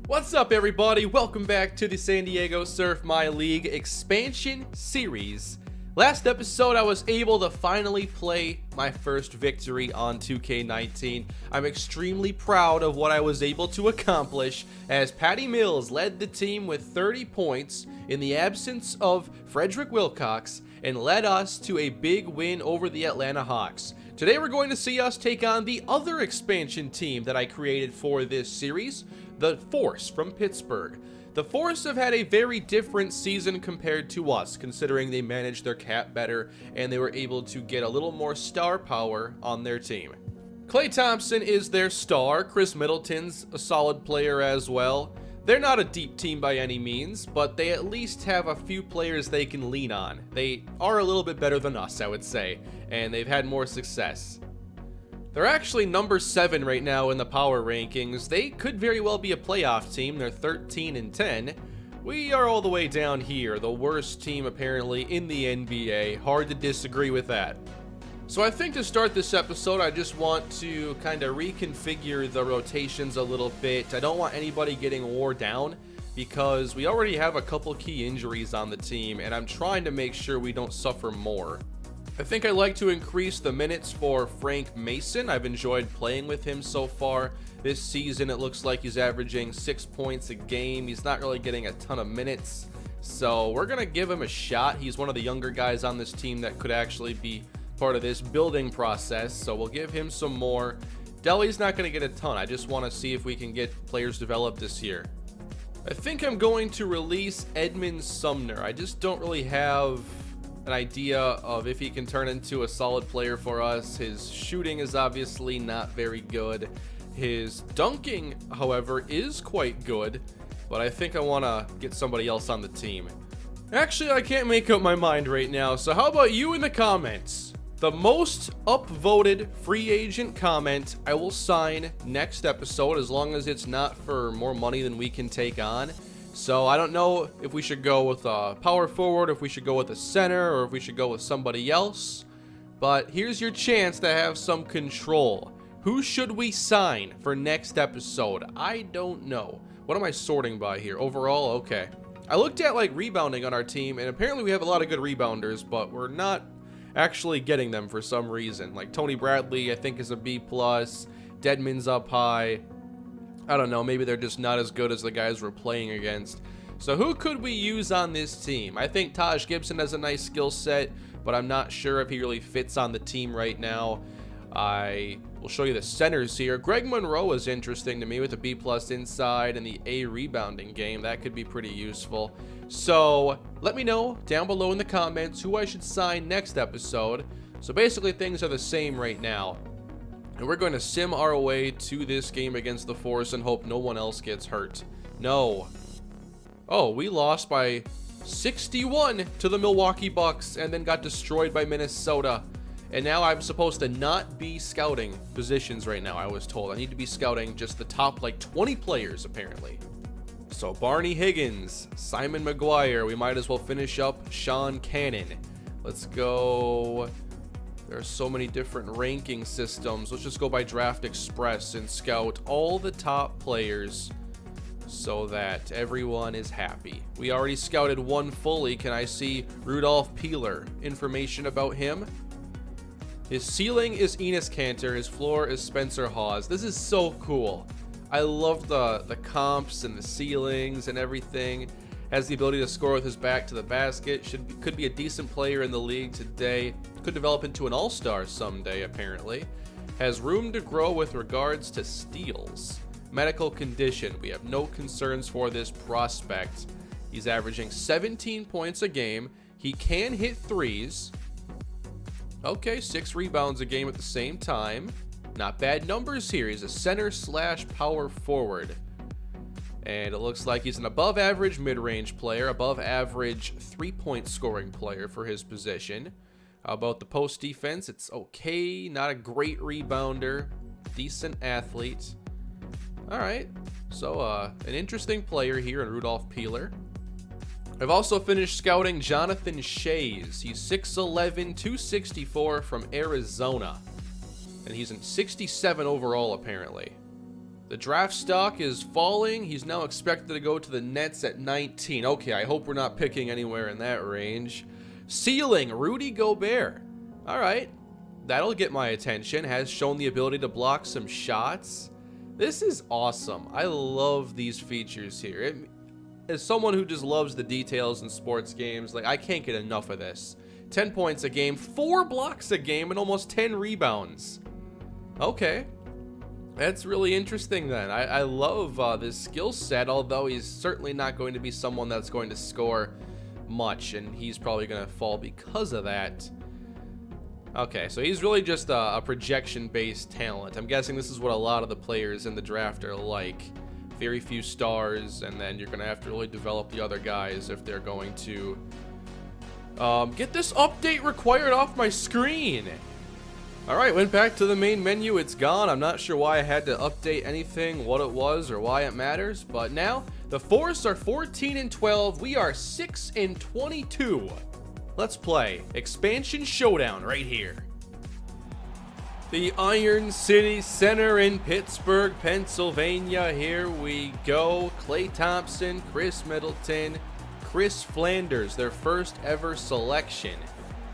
What's up, everybody? Welcome back to the San Diego Surf MyLeague Expansion series. Last episode, I was able to finally play my first victory on 2k19. I'm extremely proud of what I was able to accomplish, as Patty Mills led the team with 30 points in the absence of Frederick Wilcox and led us to a big win over the Atlanta Hawks. Today we're going to see us take on the other expansion team that I created for this series, the Force from Pittsburgh. The Force have had a very different season compared to us, considering they managed their cap better and they were able to get a little more star power on their team. Klay Thompson is their star. Chris Middleton's a solid player as well. They're not a deep team by any means, but they at least have a few players they can lean on. They are a little bit better than us, I would say, and they've had more success. They're actually number 7 right now in the power rankings. They could very well be a playoff team. They're 13-10. We are all the way down here, the worst team apparently in the NBA. Hard to disagree with that. So I think to start this episode, I just want to kind of reconfigure the rotations a little bit. I don't want anybody getting wore down because we already have a couple key injuries on the team, and I'm trying to make sure we don't suffer more. I think I'd like to increase the minutes for Frank Mason. I've enjoyed playing with him so far. This season, it looks like he's averaging 6 points a game. He's not really getting a ton of minutes, so we're going to give him a shot. He's one of the younger guys on this team that could actually be part of this building process, so we'll give him some more. Delly's not going to get a ton. I just want to see if we can get players developed this year. I think I'm going to release Edmund Sumner. I just don't really have an idea of if he can turn into a solid player for us. His shooting is obviously not very good. His dunking, however, is quite good, but I think I want to get somebody else on the team. Actually, I can't make up my mind right now, so how about you in the comments? The most upvoted free agent comment I will sign next episode, as long as it's not for more money than we can take on. So I don't know if we should go with a power forward, if we should go with a center, or if we should go with somebody else. But here's your chance to have some control. Who should we sign for next episode? I don't know. What am I sorting by here? Overall? Okay. I looked at like rebounding on our team, and apparently we have a lot of good rebounders, but we're not actually getting them for some reason. Like Tony Bradley, I think, is a B+. Deadman's up high. I don't know, maybe they're just not as good as the guys we're playing against. So who could we use on this team? I think Taj Gibson has a nice skill set, but I'm not sure if he really fits on the team right now. I will show you the centers here. Greg Monroe is interesting to me with a B+ inside and the A rebounding game. That could be pretty useful. So let me know down below in the comments who I should sign next episode. So basically things are the same right now. And we're going to sim our way to this game against the Force and hope no one else gets hurt. No. Oh, we lost by 61 to the Milwaukee Bucks and then got destroyed by Minnesota. And now I'm supposed to not be scouting positions right now, I was told. I need to be scouting just the top, like, 20 players, apparently. So Barney Higgins, Simon McGuire. We might as well finish up Sean Cannon. Let's go. There are so many different ranking systems. Let's just go by Draft Express and scout all the top players so that everyone is happy. We already scouted one fully. Can I see Rudolph Peeler? Information about him? His ceiling is Enes Kanter. His floor is Spencer Hawes. This is so cool. I love the comps and the ceilings and everything. Has the ability to score with his back to the basket. Could be a decent player in the league today. Could develop into an all-star someday, apparently. Has room to grow with regards to steals. Medical condition. We have no concerns for this prospect. He's averaging 17 points a game. He can hit threes. Okay, 6 rebounds a game at the same time. Not bad numbers here. He's a center/power forward. And it looks like he's an above-average mid-range player, above-average three-point scoring player for his position. How about the post defense? It's okay. Not a great rebounder. Decent athlete. All right. So an interesting player here in Rudolph Peeler. I've also finished scouting Jonathan Shays. He's 6'11", 264 from Arizona. And he's in 67 overall, apparently. The draft stock is falling. He's now expected to go to the Nets at 19. Okay, I hope we're not picking anywhere in that range. Ceiling, Rudy Gobert. All right, that'll get my attention. Has shown the ability to block some shots. This is awesome. I love these features here. As someone who just loves the details in sports games, like, I can't get enough of this. 10 points a game, 4 blocks a game, and almost 10 rebounds. Okay. That's really interesting then. I love this skill set, although he's certainly not going to be someone that's going to score much, and he's probably going to fall because of that. Okay, so he's really just a projection-based talent. I'm guessing this is what a lot of the players in the draft are like. Very few stars, and then you're going to have to really develop the other guys if they're going to get this update required off my screen. Alright, went back to the main menu. It's gone. I'm not sure why I had to update anything, what it was, or why it matters. But now, the Force are 14 and 12. We are 6 and 22. Let's play Expansion Showdown right here. The Iron City Center in Pittsburgh, Pennsylvania. Here we go. Klay Thompson, Chris Middleton, Chris Flanders, their first ever selection.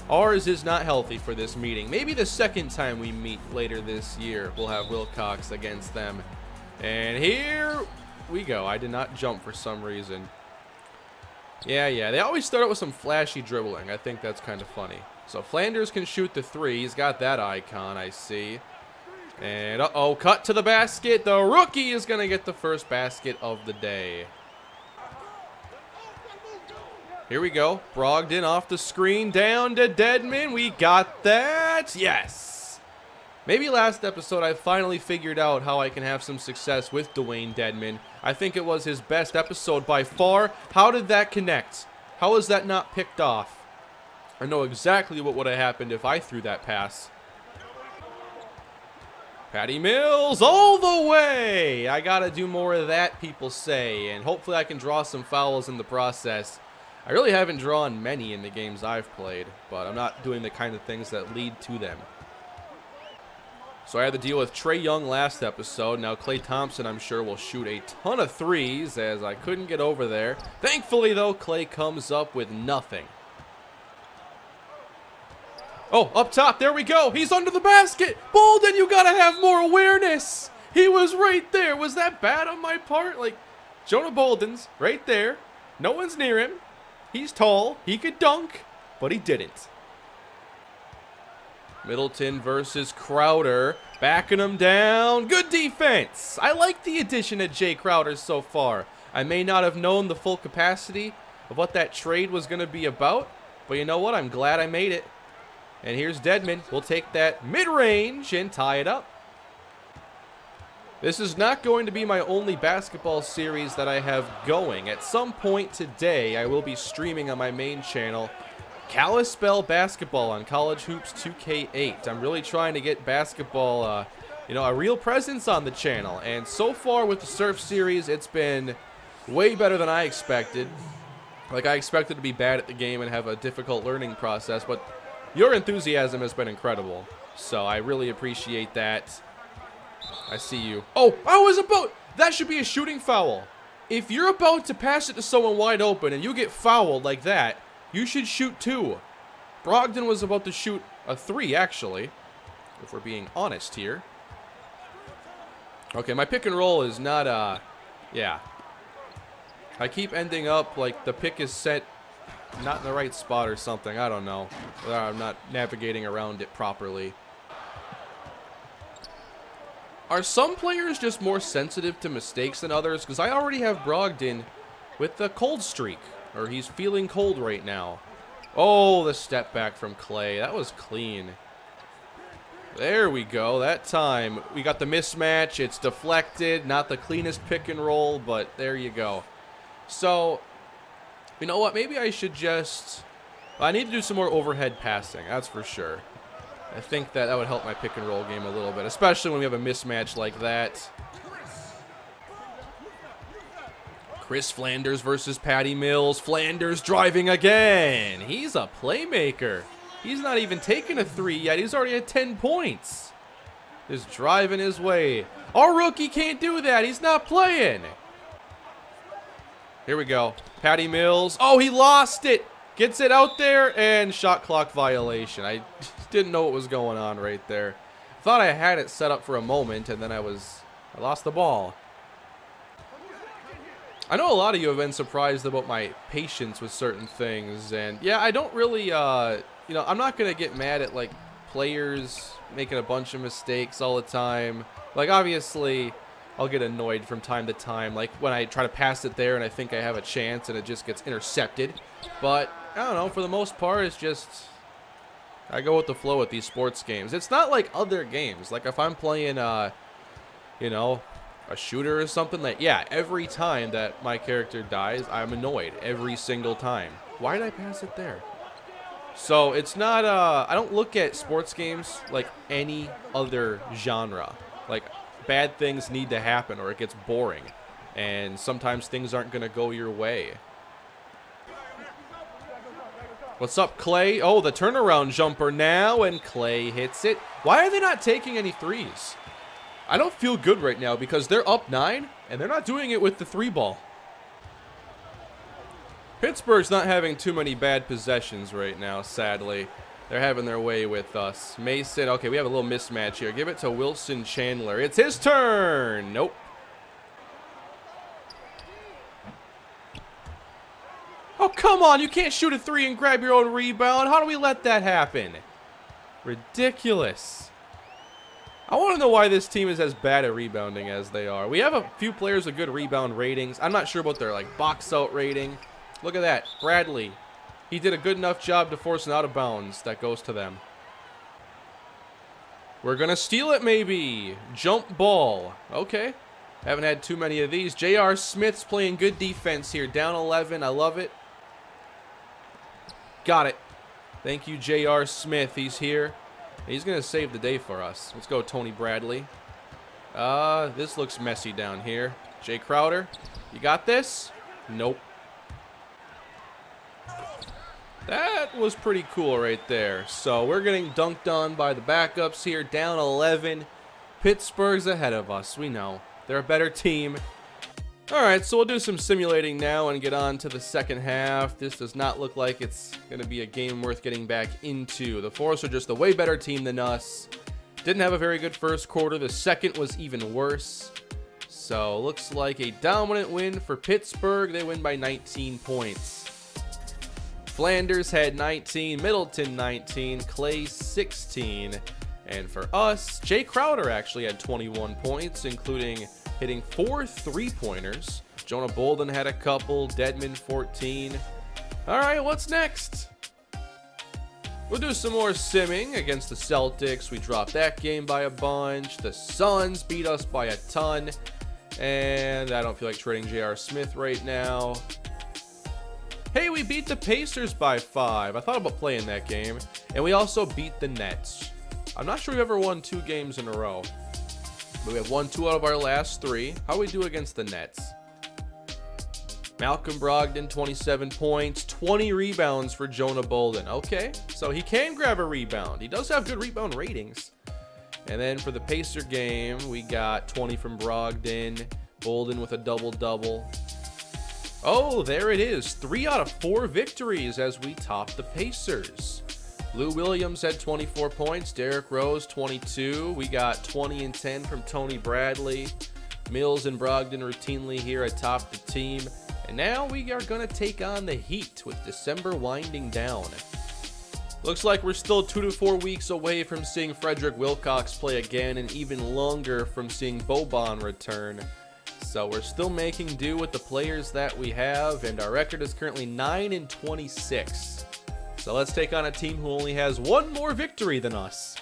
Ours is not healthy for this meeting. Maybe the second time we meet later this year, we'll have Wilcox against them. And here we go. I did not jump for some reason. Yeah. They always start out with some flashy dribbling. I think that's kind of funny. So Flanders can shoot the 3. He's got that icon, I see. And uh-oh, cut to the basket. The rookie is going to get the first basket of the day. Here we go. Brogdon off the screen, down to Dedmon. We got that. Yes. Maybe last episode I finally figured out how I can have some success with Dwayne Dedmon. I think it was his best episode by far. How did that connect? How is that not picked off? I know exactly what would have happened if I threw that pass. Patty Mills all the way. I got to do more of that, people say. And hopefully I can draw some fouls in the process. I really haven't drawn many in the games I've played, but I'm not doing the kind of things that lead to them. So I had to deal with Trae Young last episode. Now Klay Thompson, I'm sure, will shoot a ton of threes as I couldn't get over there. Thankfully, though, Klay comes up with nothing. Oh, up top, there we go. He's under the basket. Bolden, you gotta have more awareness. He was right there. Was that bad on my part? Like, Jonah Bolden's right there. No one's near him. He's tall. He could dunk, but he didn't. Middleton versus Crowder. Backing him down. Good defense. I like the addition of Jay Crowder so far. I may not have known the full capacity of what that trade was going to be about, but you know what? I'm glad I made it. And here's Dedmon. We'll take that mid-range and tie it up. This is not going to be my only basketball series that I have going. At some point today, I will be streaming on my main channel Kalispell Basketball on College Hoops 2k8. I'm really trying to get basketball, a real presence on the channel. And so far with the Surf series, it's been way better than I expected. Like, I expected to be bad at the game and have a difficult learning process, but your enthusiasm has been incredible. So I really appreciate that. I see you. Oh, that should be a shooting foul. If you're about to pass it to someone wide open and you get fouled like that, you should shoot 2. Brogdon was about to shoot a 3, actually, if we're being honest here. Okay, my pick and roll is not, yeah. I keep ending up like the pick is set not in the right spot or something. I don't know. I'm not navigating around it properly. Are some players just more sensitive to mistakes than others? Because I already have Brogdon with the cold streak. Or he's feeling cold right now. Oh, the step back from Klay. That was clean. There we go. That time we got the mismatch. It's deflected. Not the cleanest pick and roll, but there you go. So, you know what? Maybe I should just... I need to do some more overhead passing. That's for sure. I think that would help my pick and roll game a little bit, especially when we have a mismatch like that. Chris Flanders versus Patty Mills. Flanders driving again. He's a playmaker. He's not even taken a 3 yet. He's already at 10 points. Just driving his way. Our rookie can't do that. He's not playing. Here we go. Patty Mills. Oh, he lost it. Gets it out there, and shot clock violation. I didn't know what was going on right there. Thought I had it set up for a moment, and then I lost the ball. I know a lot of you have been surprised about my patience with certain things, and yeah, I don't really, you know, I'm not going to get mad at, like, players making a bunch of mistakes all the time. Like, obviously, I'll get annoyed from time to time, like when I try to pass it there and I think I have a chance and it just gets intercepted. But, I don't know, for the most part, it's just, I go with the flow with these sports games. It's not like other games. Like, if I'm playing, you know, a shooter or something, like, yeah, every time that my character dies, I'm annoyed every single time. Why did I pass it there? So it's not, I don't look at sports games like any other genre. Like, bad things need to happen or it gets boring. And sometimes things aren't going to go your way. What's up, Clay? Oh, the turnaround jumper now, and Clay hits it. Why are they not taking any threes? I don't feel good right now because they're up 9, and they're not doing it with the 3-ball. Pittsburgh's not having too many bad possessions right now, sadly. They're having their way with us. Mason, okay, we have a little mismatch here. Give it to Wilson Chandler. It's his turn. Nope. Oh, come on. You can't shoot a 3 and grab your own rebound. How do we let that happen? Ridiculous. I want to know why this team is as bad at rebounding as they are. We have a few players with good rebound ratings. I'm not sure about their, like, box out rating. Look at that. Bradley. He did a good enough job to force an out of bounds. That goes to them. We're going to steal it, maybe. Jump ball. Okay. Haven't had too many of these. J.R. Smith's playing good defense here. Down 11. I love it. Got it. Thank you, J.R. Smith. He's here. He's going to save the day for us. Let's go, Tony Bradley. This looks messy down here. Jay Crowder, you got this? Nope. That was pretty cool right there. So we're getting dunked on by the backups here. Down 11. Pittsburgh's ahead of us. We know. They're a better team. All right, so we'll do some simulating now and get on to the second half. This does not look like it's going to be a game worth getting back into. The Force are just a way better team than us. Didn't have a very good first quarter. The second was even worse. So looks like a dominant win for Pittsburgh. They win by 19 points. Flanders had 19, Middleton 19, Clay 16. And for us, Jay Crowder actually had 21 points, including hitting 4 3-pointers. Jonah Bolden had a couple, Dedmon 14. All right, what's next? We'll do some more simming against the Celtics. We dropped that game by a bunch. The Suns beat us by a ton. And I don't feel like trading J.R. Smith right now. Hey, we beat the Pacers by 5. I thought about playing that game. And we also beat the Nets. I'm not sure we've ever won 2 games in a row. But we have won 2 out of our last 3. How do we do against the Nets? Malcolm Brogdon, 27 points, 20 rebounds for Jonah Bolden. Okay, so he can grab a rebound. He does have good rebound ratings. And then for the Pacer game, we got 20 from Brogdon, Bolden with a double-double. Oh, there it is. 3 out of 4 victories as we top the Pacers. Lou Williams had 24 points. Derrick Rose, 22. We got 20 and 10 from Tony Bradley. Mills and Brogdon routinely here atop the team. And now we are going to take on the Heat with December winding down. Looks like we're still 2 to 4 weeks away from seeing Frederick Wilcox play again, and even longer from seeing Boban return. So we're still making do with the players that we have, and our record is currently 9 and 26. So let's take on a team who only has 1 more victory than us.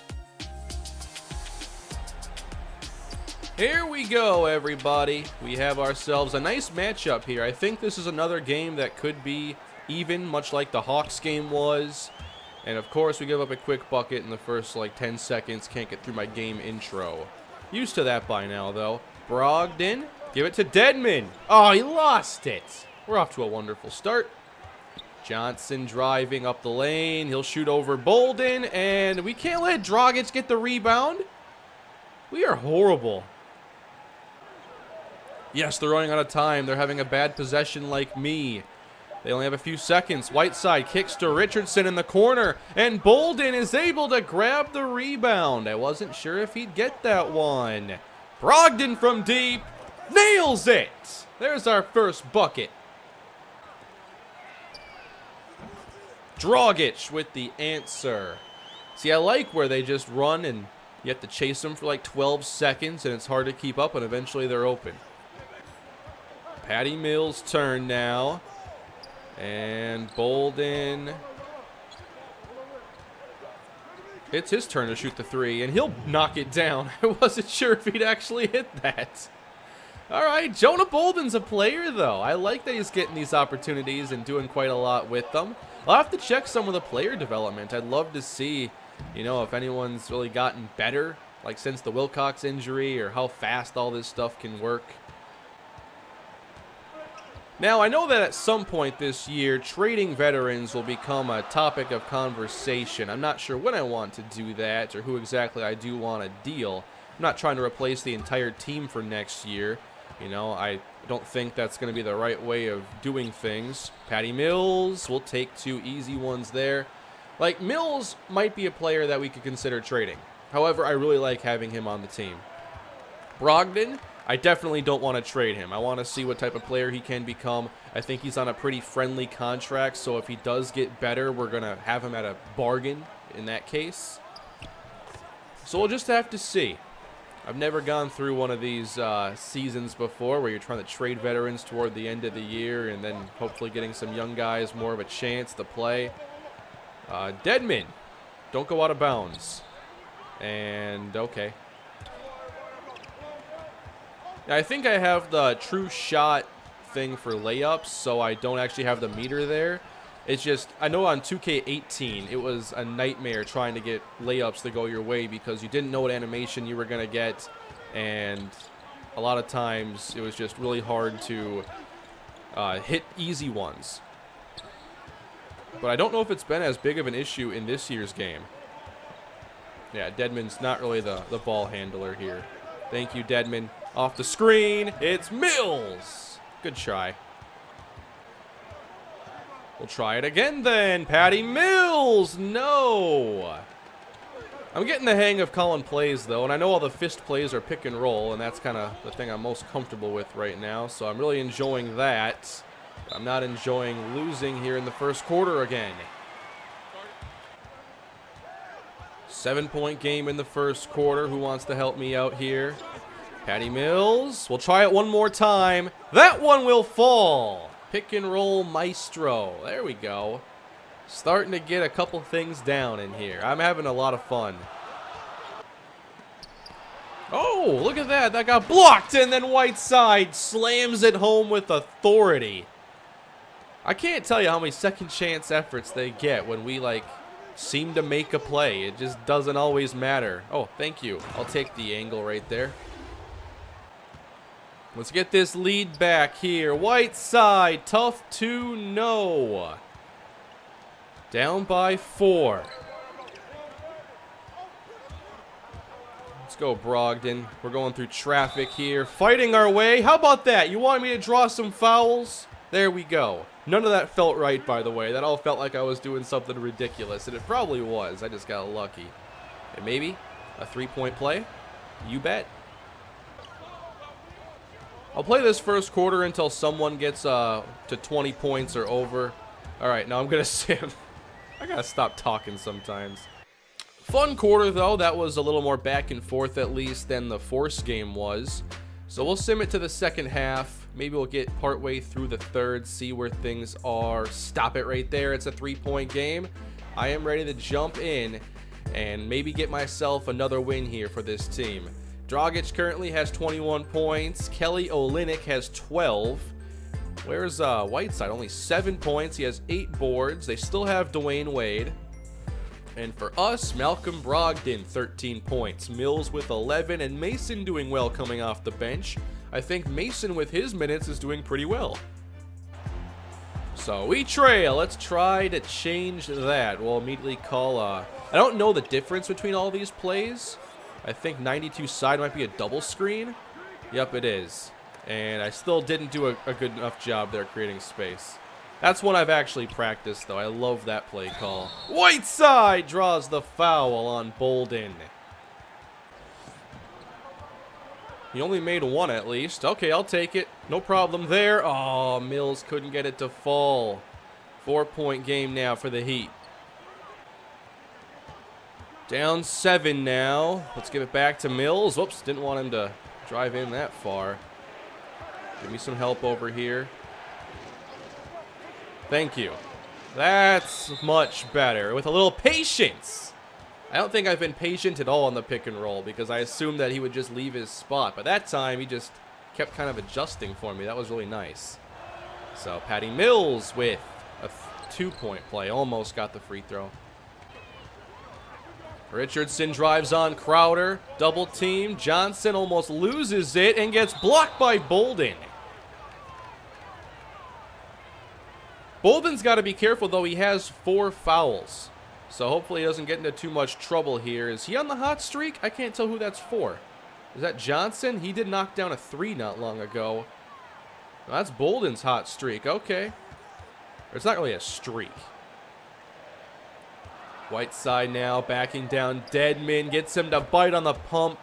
Here we go, everybody. We have ourselves a nice matchup here. I think this is another game that could be even, much like the Hawks game was. And of course, we give up a quick bucket in the first like 10 seconds. Can't get through my game intro. Used to that by now, though. Brogdon, give it to Dedmon. Oh, he lost it. We're off to a wonderful start. Johnson driving up the lane. He'll shoot over Bolden, and we can't let Dragic get the rebound. We are horrible. Yes, they're running out of time. They're having a bad possession like me. They only have a few seconds. Whiteside kicks to Richardson in the corner, and Bolden is able to grab the rebound. I wasn't sure if he'd get that one. Brogdon from deep nails it. There's our first bucket. Dragic with the answer. See, I like where they just run and you have to chase them for like 12 seconds and it's hard to keep up and eventually they're open. Patty Mills' turn now. And Bolden. It's his turn to shoot the three and he'll knock it down. I wasn't sure if he'd actually hit that. All right, Jonah Bolden's a player though. I like that he's getting these opportunities and doing quite a lot with them. I'll have to check some of the player development. I'd love to see, you know, if anyone's really gotten better, like since the Wilcox injury, or how fast all this stuff can work. Now, I know that at some point this year, trading veterans will become a topic of conversation. I'm not sure when I want to do that or who exactly I do want to deal. I'm not trying to replace the entire team for next year. You know, I don't think that's going to be the right way of doing things. Patty Mills, we'll take two easy ones there. Like, Mills might be a player that we could consider trading. However, I really like having him on the team. Brogdon, I definitely don't want to trade him. I want to see what type of player he can become. I think he's on a pretty friendly contract, so if he does get better, we're going to have him at a bargain in that case. So we'll just have to see. I've never gone through one of these seasons before where you're trying to trade veterans toward the end of the year and then hopefully getting some young guys more of a chance to play. Dedmon, don't go out of bounds. And, okay. Now, I think I have the true shot thing for layups, so I don't actually have the meter there. It's just, I know on 2k18, it was a nightmare trying to get layups to go your way because you didn't know what animation you were going to get, and a lot of times it was just really hard to hit easy ones. But I don't know if it's been as big of an issue in this year's game. Yeah, Dedmon's not really the ball handler here. Thank you, Dedmon. Off the screen, it's Mills. Good try. We'll try it again then. Patty Mills, no. I'm getting the hang of calling plays though, and I know all the fist plays are pick and roll, and that's kind of the thing I'm most comfortable with right now, so I'm really enjoying that. But I'm not enjoying losing here in the first quarter again. 7-point game in the first quarter. Who wants to help me out here? Patty Mills. We'll try it one more time. That one will fall. Pick and roll maestro. There we go. Starting to get a couple things down in here. I'm having a lot of fun. Oh, look at that. That got blocked, and then Whiteside slams it home with authority. I can't tell you how many second chance efforts they get when we, like, seem to make a play. It just doesn't always matter. Oh, thank you. I'll take the angle right there. Let's get this lead back here. Whiteside, tough to know. Down by 4. Let's go, Brogdon. We're going through traffic here. Fighting our way. How about that? You wanted me to draw some fouls? There we go. None of that felt right, by the way. That all felt like I was doing something ridiculous, and it probably was. I just got lucky. And maybe a 3-point play? You bet. I'll play this first quarter until someone gets to 20 points or over. All right, now I'm going to sim. I got to stop talking sometimes. Fun quarter, though. That was a little more back and forth, at least, than the Force game was. So we'll sim it to the second half. Maybe we'll get partway through the third, see where things are. Stop it right there. It's a 3-point game. I am ready to jump in and maybe get myself another win here for this team. Dragic currently has 21 points. Kelly Olynyk has 12. Where's Whiteside? Only 7 points. He has 8 boards. They still have Dwayne Wade. And for us, Malcolm Brogdon, 13 points. Mills with 11, and Mason doing well coming off the bench. I think Mason with his minutes is doing pretty well. So we trail. Let's try to change that. We'll immediately call I don't know the difference between all these plays. I think 92 side might be a double screen. Yep, it is. And I still didn't do a good enough job there creating space. That's one I've actually practiced, though. I love that play call. Whiteside draws the foul on Bolden. He only made one at least. Okay, I'll take it. No problem there. Oh, Mills couldn't get it to fall. 4-point game now for the Heat. Down 7 now. Let's give it back to Mills. Whoops, didn't want him to drive in that far. Give me some help over here. Thank you. That's much better. With a little patience. I don't think I've been patient at all on the pick and roll because I assumed that he would just leave his spot. But that time, he just kept kind of adjusting for me. That was really nice. So, Patty Mills with a 2-point play. Almost got the free throw. Richardson drives on Crowder. Double team. Johnson almost loses it and gets blocked by Bolden. Bolden's got to be careful, though. He has 4 fouls. So hopefully he doesn't get into too much trouble here. Is he on the hot streak? I can't tell who that's for. Is that Johnson? He did knock down a 3 not long ago. Well, that's Bolden's hot streak. Okay. Or it's not really a streak. Whiteside now backing down Deadman. Gets him to bite on the pump.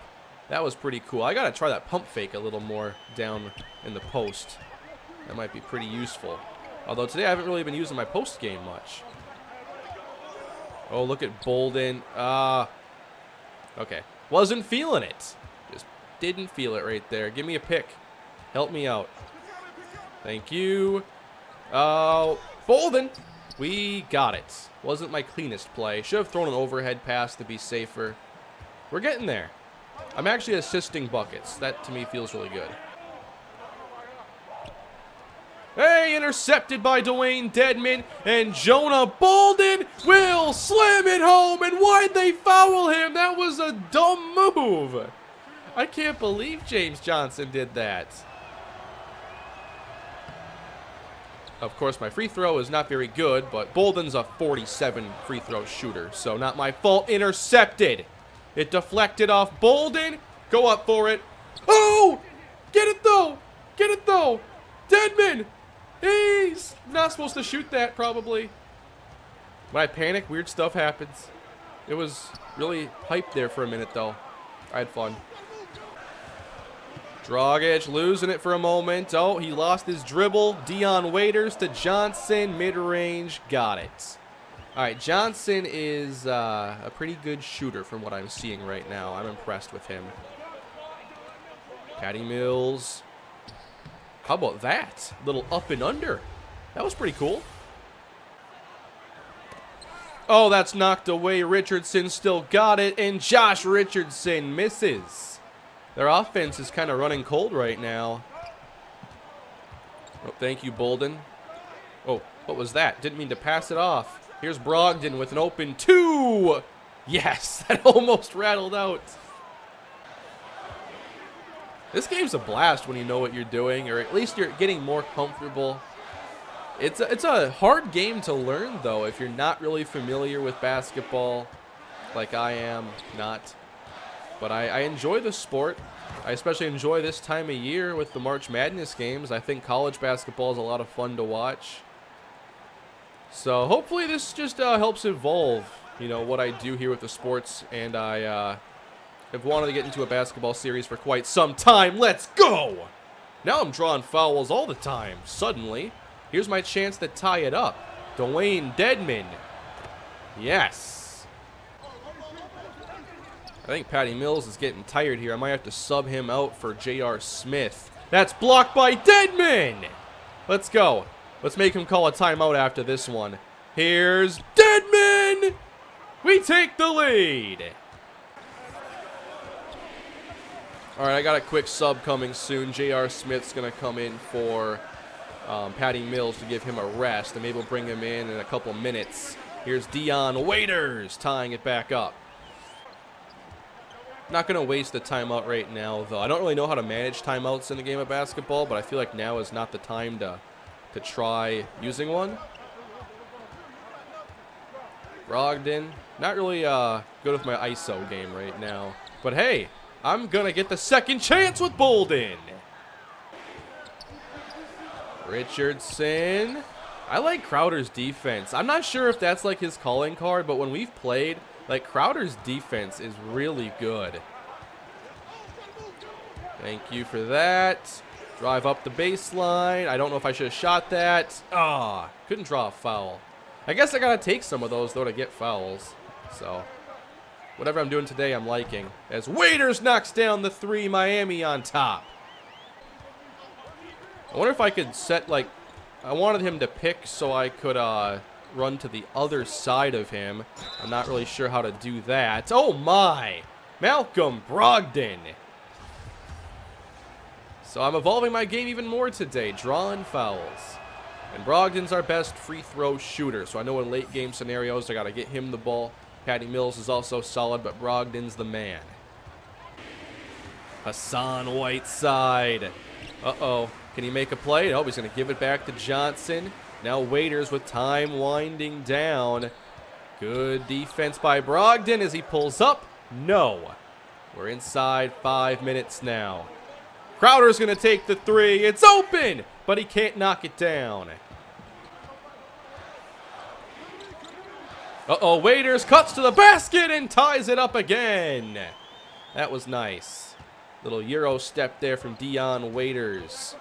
That was pretty cool. I got to try that pump fake a little more down in the post. That might be pretty useful. Although today I haven't really been using my post game much. Oh, look at Bolden. Okay. Wasn't feeling it. Just didn't feel it right there. Give me a pick. Help me out. Thank you. Oh, Bolden. We got it. Wasn't my cleanest play. Should have thrown an overhead pass to be safer. We're getting there. I'm actually assisting buckets. That, to me, feels really good. Hey, intercepted by Dwayne Deadman, and Jonah Bolden will slam it home, and why'd they foul him? That was a dumb move. I can't believe James Johnson did that. Of course, my free throw is not very good, but Bolden's a 47 free throw shooter, so not my fault. Intercepted. It deflected off Bolden. Go up for it. Oh! Get it, though. Get it, though. Deadman. He's not supposed to shoot that, probably. When I panic, weird stuff happens. It was really hyped there for a minute, though. I had fun. Dragic losing it for a moment. Oh, he lost his dribble. Dion Waiters to Johnson. Mid-range. Got it. All right, Johnson is a pretty good shooter from what I'm seeing right now. I'm impressed with him. Patty Mills. How about that? Little up and under. That was pretty cool. Oh, that's knocked away. Richardson still got it, and Josh Richardson misses. Their offense is kind of running cold right now. Oh, thank you, Bolden. Oh, what was that? Didn't mean to pass it off. Here's Brogdon with an open 2. Yes, that almost rattled out. This game's a blast when you know what you're doing, or at least you're getting more comfortable. It's a hard game to learn, though, if you're not really familiar with basketball, like I am not. But I enjoy the sport. I especially enjoy this time of year with the March Madness games. I think college basketball is a lot of fun to watch. So hopefully this just helps evolve, you know, what I do here with the sports, and I have wanted to get into a basketball series for quite some time. Let's go! Now I'm drawing fouls all the time. Suddenly, here's my chance to tie it up. Dwayne Deadman. Yes. I think Patty Mills is getting tired here. I might have to sub him out for J.R. Smith. That's blocked by Deadman. Let's go. Let's make him call a timeout after this one. Here's Deadman. We take the lead. All right, I got a quick sub coming soon. J.R. Smith's going to come in for Patty Mills to give him a rest, and maybe we'll bring him in a couple minutes. Here's Dion Waiters tying it back up. Not going to waste the timeout right now, though. I don't really know how to manage timeouts in the game of basketball, but I feel like now is not the time to try using one. Brogdon, not really good with my ISO game right now. But hey, I'm going to get the second chance with Bolden. Richardson. I like Crowder's defense. I'm not sure if that's like his calling card, but when we've played, like Crowder's defense is really good. Thank you for that. Drive up the baseline. I don't know if I should have shot that. Ah, couldn't draw a foul. I guess I gotta take some of those though to get fouls. So, whatever I'm doing today, I'm liking. As Waiters knocks down the 3, Miami on top. I wonder if I could set, like, I wanted him to pick so I could run to the other side of him. I'm not really sure how to do that. Oh my! Malcolm Brogdon. So I'm evolving my game even more today, drawing fouls. And Brogdon's our best free throw shooter, so I know in late game scenarios I got to get him the ball. Patty Mills is also solid, but Brogdon's the man. Hassan Whiteside. Uh-oh. Can he make a play? Oh, he's going to give it back to Johnson. Now Waiters with time winding down. Good defense by Brogdon as he pulls up. No. We're inside 5 minutes now. Crowder's going to take the 3. It's open, but he can't knock it down. Uh-oh, Waiters cuts to the basket and ties it up again. That was nice. Little Euro step there from Dion Waiters.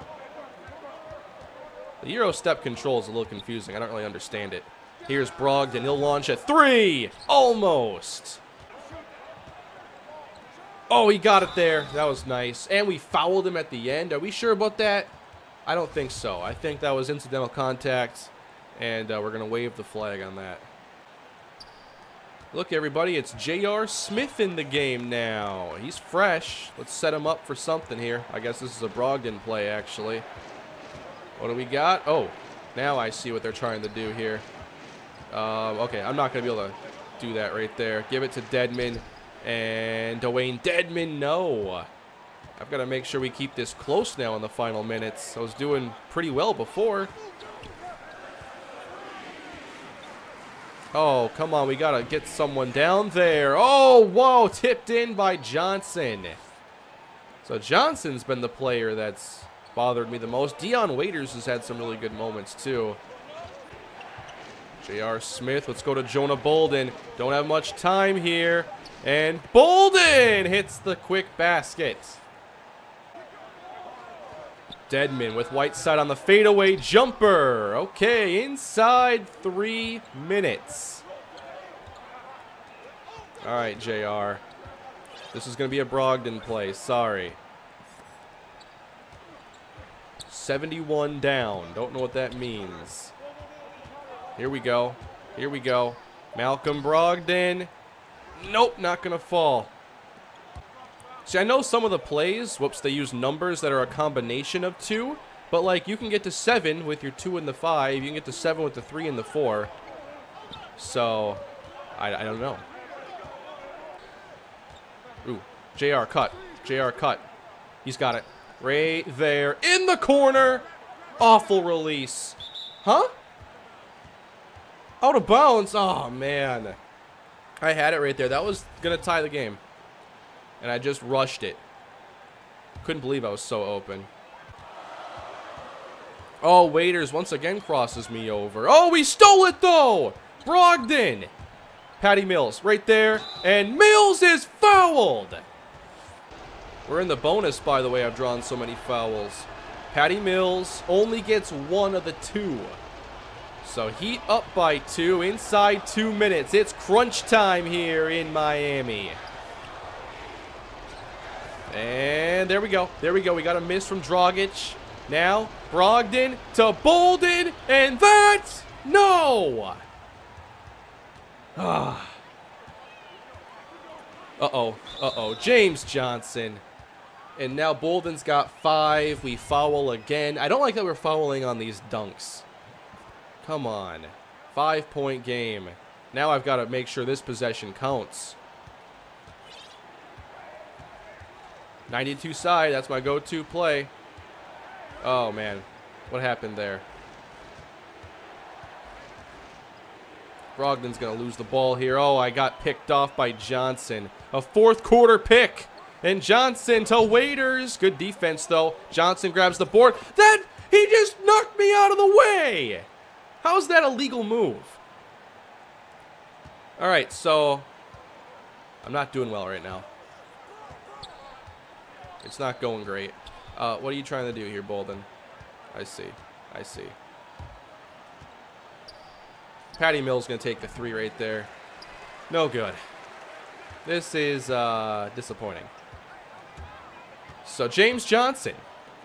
The Euro step control is a little confusing. I don't really understand it. Here's Brogdon. He'll launch a 3. Almost. Oh, he got it there. That was nice. And we fouled him at the end. Are we sure about that? I don't think so. I think that was incidental contact. And we're going to wave the flag on that. Look, everybody. It's J.R. Smith in the game now. He's fresh. Let's set him up for something here. I guess this is a Brogdon play, actually. What do we got? Oh, now I see what they're trying to do here. Okay, I'm not going to be able to do that right there. Give it to Dedmon. And Dwayne Dedmon, no. I've got to make sure we keep this close now in the final minutes. I was doing pretty well before. Oh, come on. We got to get someone down there. Oh, whoa. Tipped in by Johnson. So Johnson's been the player that's bothered me the most. Dion Waiters has had some really good moments, too. J.R. Smith. Let's go to Jonah Bolden. Don't have much time here. And Bolden hits the quick basket. Dedmon with Whiteside on the fadeaway jumper. Okay, inside 3 minutes. All right, JR. This is going to be a Brogdon play. Sorry. 71 down. Don't know what that means. Here we go. Here we go. Malcolm Brogdon. Nope, not going to fall. See, I know some of the plays, whoops, they use numbers that are a combination of 2. But, like, you can get to 7 with your 2 and the 5. You can get to 7 with the 3 and the 4. So, I don't know. Ooh, JR cut. JR cut. He's got it. Right there. In the corner. Awful release. Huh? Out of bounds. Oh, man. I had it right there. That was going to tie the game. And I just rushed it. Couldn't believe I was so open. Oh, Waiters once again crosses me over. Oh, we stole it, though. Brogdon. Patty Mills right there. And Mills is fouled. We're in the bonus, by the way. I've drawn so many fouls. Patty Mills only gets 1 of the 2. So Heat up by 2 inside 2 minutes. It's crunch time here in Miami. And there we go. There we go. We got a miss from Dragic. Now Brogdon to Bolden. And that, no. Uh-oh. Uh-oh. James Johnson. And now Bolden's got 5. We foul again. I don't like that we're fouling on these dunks. Come on. 5-point game. Now I've got to make sure this possession counts. 92 side. That's my go-to play. Oh, man. What happened there? Brogdon's going to lose the ball here. Oh, I got picked off by Johnson. A fourth quarter pick. And Johnson to Waiters. Good defense, though. Johnson grabs the board. Then he just knocked me out of the way! How's that a legal move? Alright, so I'm not doing well right now. It's not going great. What are you trying to do here, Bolden? I see. I see. Patty Mills going to take the 3 right there. No good. This is disappointing. So, James Johnson.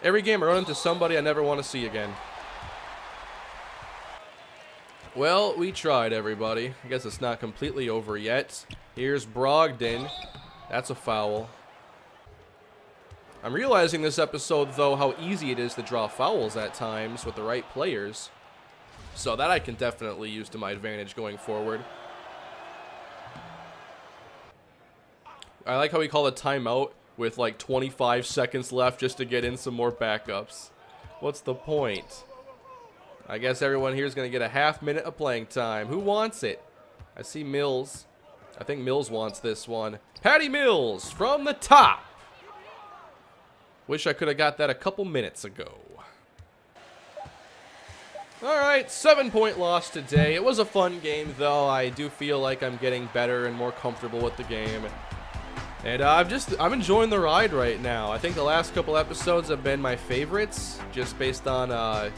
Every game I run into somebody I never want to see again. Well, we tried, everybody. I guess it's not completely over yet. Here's Brogdon. That's a foul. I'm realizing this episode, though, how easy it is to draw fouls at times with the right players. So that I can definitely use to my advantage going forward. I like how we call a timeout with like 25 seconds left just to get in some more backups. What's the point? I guess everyone here is going to get a half minute of playing time. Who wants it? I see Mills. I think Mills wants this one. Patty Mills from the top. Wish I could have got that a couple minutes ago. Alright, 7-point loss today. It was a fun game, though. I do feel like I'm getting better and more comfortable with the game. And I'm enjoying the ride right now. I think the last couple episodes have been my favorites, just based on,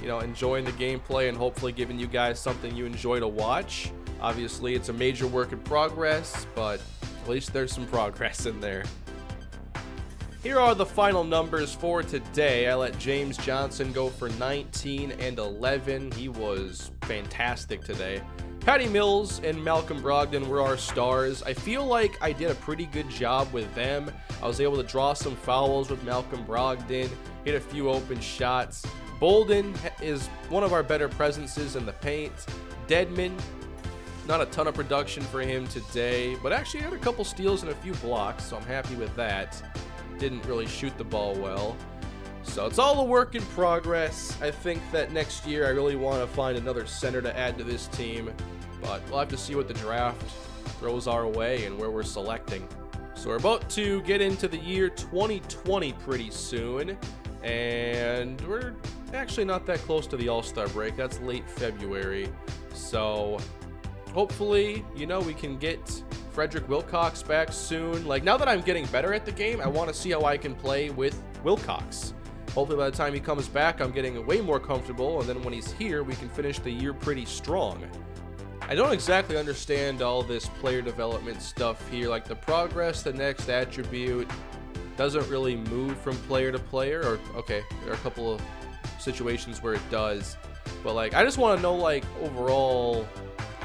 you know, enjoying the gameplay and hopefully giving you guys something you enjoy to watch. Obviously, it's a major work in progress, but at least there's some progress in there. Here are the final numbers for today. I let James Johnson go for 19 and 11. He was fantastic today. Patty Mills and Malcolm Brogdon were our stars. I feel like I did a pretty good job with them. I was able to draw some fouls with Malcolm Brogdon, hit a few open shots. Bolden is one of our better presences in the paint. Dedman, not a ton of production for him today, but actually had a couple steals and a few blocks, so I'm happy with that. Didn't really shoot the ball well. So it's all a work in progress. I think that next year I really want to find another center to add to this team, but we'll have to see what the draft throws our way and where we're selecting. So we're about to get into the year 2020 pretty soon, and we're actually not that close to the All-Star break. That's late February. So hopefully, you know, we can get Frederick Wilcox back soon. Like, now that I'm getting better at the game, I want to see how I can play with Wilcox. Hopefully by the time he comes back, I'm getting way more comfortable, and then when he's here, we can finish the year pretty strong. I don't exactly understand all this player development stuff here. Like, the progress, the next attribute, doesn't really move from player to player. Or, okay, there are a couple of situations where it does. But, like, I just want to know, like, overall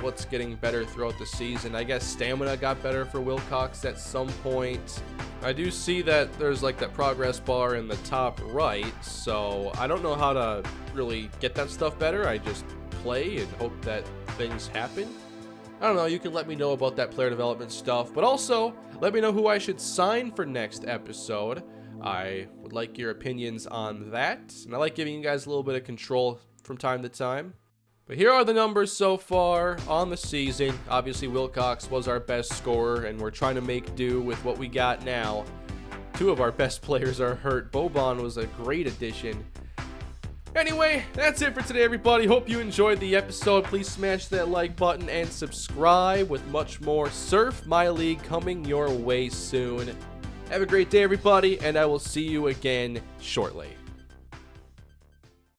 what's getting better throughout the season. I guess stamina got better for Wilcox at some point. I do see that there's like that progress bar in the top right, so I don't know how to really get that stuff better. I just play and hope that things happen. I don't know, you can let me know about that player development stuff, but also let me know who I should sign for next episode. I would like your opinions on that, and I like giving you guys a little bit of control from time to time. But here are the numbers so far on the season. Obviously, Wilcox was our best scorer, and we're trying to make do with what we got now. 2 of our best players are hurt. Boban was a great addition. Anyway, that's it for today, everybody. Hope you enjoyed the episode. Please smash that like button and subscribe with much more Surf My League coming your way soon. Have a great day, everybody, and I will see you again shortly.